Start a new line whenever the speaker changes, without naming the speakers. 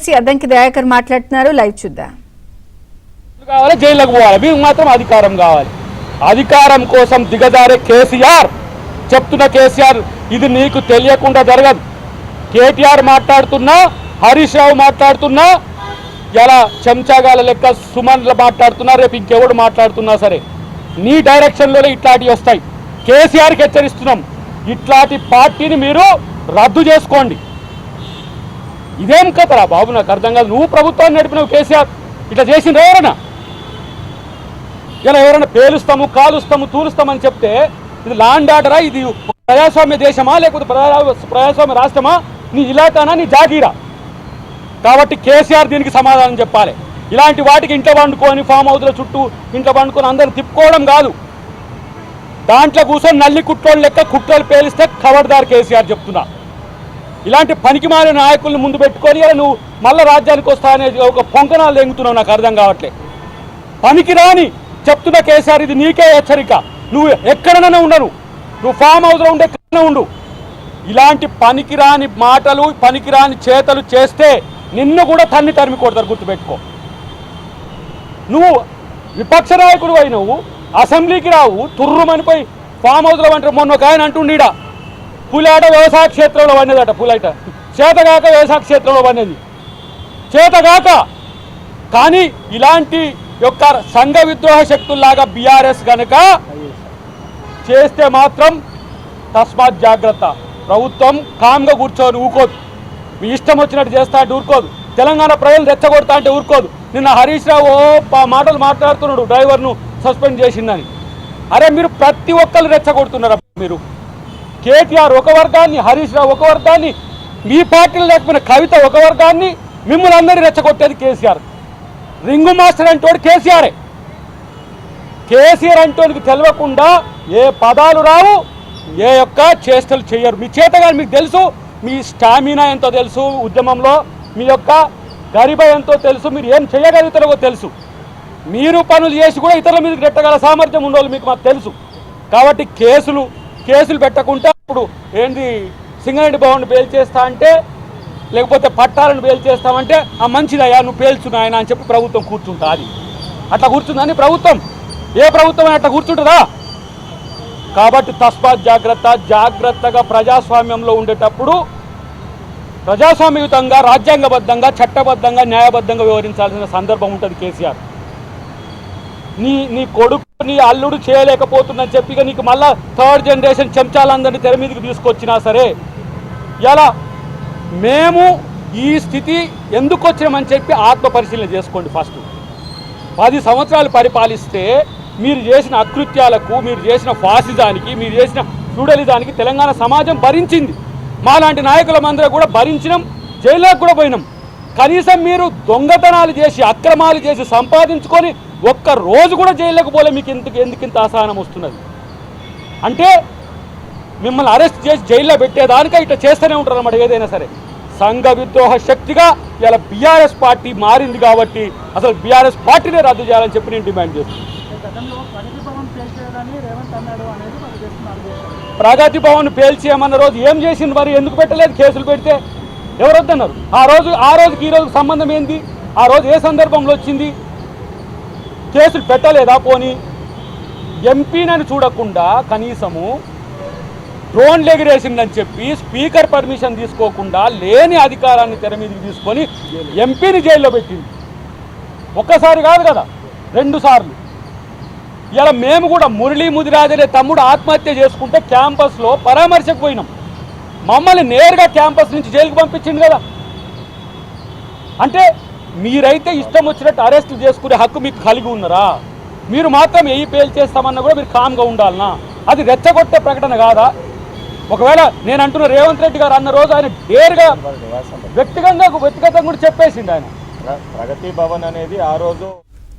కార్యదర్శి అద్దంకి దయాకర్ మాట్లాడుతున్నారు. లైవ్ చూద్దాం.
జైలుకు పోవాలి, మీకు మాత్రం అధికారం కావాలి. అధికారం కోసం దిగజారే కేసీఆర్ చెప్తున్న కేసీఆర్ ఇది నీకు తెలియకుండా జరగదు. కేటీఆర్ మాట్లాడుతున్నా, హరీష్ రావు మాట్లాడుతున్నా, ఇలా చెంచాగాల లెక్క సుమన్లు మాట్లాడుతున్నా, రేపు ఇంకెవడు మాట్లాడుతున్నా సరే నీ డైరెక్షన్లోనే ఇట్లాంటివి వస్తాయి. కేసీఆర్కి హెచ్చరిస్తున్నాం, ఇట్లాంటి పార్టీని మీరు రద్దు చేసుకోండి. ఇదేం కథరా బాబు, నాకు అర్థం కాదు. నువ్వు ప్రభుత్వాన్ని నడిపినావు కేసీఆర్, ఇట్లా చేసిండ్రు ఎవరైనా? ఇలా ఎవరైనా పేలుస్తాము, కాలుస్తాము, తూలుస్తామని చెప్తే ఇది లాండ్ ఆర్డరా? ఇది ప్రజాస్వామ్య దేశమా లేకపోతే ప్రజాస్వామ్య రాష్ట్రమా? నీ ఇలాకానా, నీ జాగీరా? కాబట్టి కేసీఆర్ దీనికి సమాధానం చెప్పాలి. ఇలాంటి వాటికి ఇంట్లో వండుకొని ఫామ్ హౌస్ల చుట్టూ ఇంట్లో వండుకొని అందరిని తిప్పుకోవడం కాదు. దాంట్లో కూర్చొని నల్లి కుట్రోళ్ళు లెక్క కుట్రలు పేలిస్తే ఖబర్దార్ కేసీఆర్ చెప్తున్నా. ఇలాంటి పనికిమాలిన నాయకుల్ని ముందు పెట్టుకొని నువ్వు మళ్ళీ రాజ్యానికి వస్తానే ఒక పొంకనాలు ఎంగుతున్నావు. నాకు అర్థం కావట్లే. పనికి రాని చెప్తున్న కేసీఆర్, ఇది నీకే హెచ్చరిక. నువ్వు ఎక్కడైనా ఉండను, నువ్వు ఫామ్ హౌస్లో ఉండే ఎక్కడైనా ఉండు. ఇలాంటి పనికిరాని మాటలు, పనికిరాని చేతలు చేస్తే నిన్ను కూడా తరిమి కొడతారు, గుర్తుపెట్టుకో. నువ్వు విపక్ష నాయకుడు అయినవు, అసెంబ్లీకి రావు, తుర్రుమనిపోయి ఫామ్ హౌస్లో వంటారు. మొన్న ఒక ఆయన అంటుండీడా, పులాట వ్యవసాయ క్షేత్రంలో పడినదట. పులైట చేతగాక వ్యవసాయ క్షేత్రంలో పడినది, చేతగాక. కానీ ఇలాంటి యొక్క సంఘ విద్రోహ శక్తుల్లాగా బీఆర్ఎస్ కనుక చేస్తే మాత్రం తస్మాత్ జాగ్రత్త. ప్రభుత్వం కామ్గా కూర్చొని ఊరుకోదు, మీ ఇష్టం వచ్చినట్టు చేస్తా అంటే ఊరుకోదు. తెలంగాణ ప్రజలు రెచ్చగొడతా అంటే ఊరుకోదు. నిన్న హరీష్ రావు మాటలు మాట్లాడుతున్నాడు, డ్రైవర్ను సస్పెండ్ చేసిందని. అరే మీరు ప్రతి ఒక్కరు రెచ్చగొడుతున్నారు. మీరు కేటీఆర్ ఒక వర్గాన్ని, హరీష్ రావు ఒక వర్గాన్ని, మీ పార్టీలో లేకపోయిన కవిత ఒక వర్గాన్ని, మిమ్మల్ని అందరినీ రెచ్చగొట్టేది కేసీఆర్. రింగు మాస్టర్ అంటోడు కేసీఆరే. కేసీఆర్ అంటోనికి తెలియకుండా ఏ పదాలు రావు, ఏ యొక్క చేష్టలు చేయరు. మీ చేతగా మీకు తెలుసు, మీ స్టామినా ఎంతో తెలుసు, ఉద్యమంలో మీ యొక్క గరిబ ఎంతో తెలుసు, మీరు ఏం చేయగలుగుతారో తెలుసు. మీరు పనులు చేసి కూడా ఇతరుల మీదకి రెట్టగల సామర్థ్యం ఉండేవాళ్ళు మీకు మాకు తెలుసు. కాబట్టి కేసులు పెట్టకుండా ఇప్పుడు ఏంది సింగరేణి భవన్ బెయిల్ చేస్తా అంటే, లేకపోతే పట్టాలను బెయిల్ చేస్తామంటే ఆ మంచిదయ్యా నువ్వు పేల్చున్నా ఆయన అని చెప్పి ప్రభుత్వం కూర్చుంటా. అది అట్లా కూర్చుందని ప్రభుత్వం, ఏ ప్రభుత్వం అట్లా కూర్చుంటుందా? కాబట్టి తస్మాత్ జాగ్రత్తగా ప్రజాస్వామ్యంలో ఉండేటప్పుడు ప్రజాస్వామ్యయుతంగా, రాజ్యాంగబద్ధంగా, చట్టబద్ధంగా, న్యాయబద్ధంగా వ్యవహరించాల్సిన సందర్భం ఉంటుంది. కేసీఆర్ నీ కొడుకు, నీ అల్లుడు చేయలేకపోతుందని చెప్పి నీకు మళ్ళా థర్డ్ జనరేషన్ చెంచాలందరినీ తెర మీదకి తీసుకొచ్చినా సరే, ఇలా మేము ఈ స్థితి ఎందుకు వచ్చినామని చెప్పి ఆత్మ పరిశీలన చేసుకోండి. ఫస్ట్ 10 సంవత్సరాలు పరిపాలిస్తే మీరు చేసిన అకృత్యాలకు, మీరు చేసిన ఫాసిజానికి, మీరు చేసిన ఫ్యూడలిజానికి తెలంగాణ సమాజం భరించింది. మాలాంటి నాయకుల మందరం కూడా భరించినాం, జైల్లోకి కూడా పోయినాం. కనీసం మీరు దొంగతనాలు చేసి, అక్రమాలు చేసి సంపాదించుకొని ఒక్క రోజు కూడా జైల్లోకి పోలే. మీకు ఎందుకింత అసహనం వస్తున్నది అంటే మిమ్మల్ని అరెస్ట్ చేసి జైల్లో పెట్టేదానిక ఇట్లా చేస్తూనే ఉంటారు అన్నమాట. ఏదైనా సరే సంఘ విద్రోహ శక్తిగా ఇలా బీఆర్ఎస్ పార్టీ మారింది. కాబట్టి అసలు బీఆర్ఎస్ పార్టీనే రద్దు చేయాలని చెప్పి నేను డిమాండ్ చేస్తున్నాను. ప్రగతి భవన్ పేల్చేయమన్న రోజు ఏం చేసింది మరి? ఎందుకు పెట్టలేదు? కేసులు పెడితే ఎవరు వద్దన్నారు? ఆ రోజుకి ఈ రోజుకి సంబంధం ఏంది? ఆ రోజు ఏ సందర్భంలో వచ్చింది? కేసులు పెట్టలేదా? పోనీ ఎంపీనని చూడకుండా కనీసము డ్రోన్లు ఎగిరేసిందని చెప్పి స్పీకర్ పర్మిషన్ తీసుకోకుండా లేని అధికారాన్ని తెర మీదకి తీసుకొని ఎంపీని జైల్లో పెట్టింది. ఒక్కసారి కాదు కదా, 2 సార్లు. ఇలా మేము కూడా మురళీ ముదిరాజ్ అనే తమ్ముడు ఆత్మహత్య చేసుకుంటే క్యాంపస్లో పరామర్శకు పోయినాం. మమ్మల్ని నేరుగా క్యాంపస్ నుంచి జైలుకు పంపించింది కదా. అంటే మీరైతే ఇష్టం వచ్చినట్టు అరెస్టులు చేసుకునే హక్కు మీకు కలిగి ఉన్నారా? మీరు మాత్రం పేల్ చేస్తామన్నా కూడా మీరు కామ్గా ఉండాలనా? అది రెచ్చగొట్టే ప్రకటన కాదా? ఒకవేళ నేను అంటున్న రేవంత్ రెడ్డి గారు అన్న రోజు ఆయన నేరుగా వ్యక్తిగతంగా కూడా చెప్పేసిండు. ఆయన
ప్రగతి భవన్ అనేది ఆ రోజు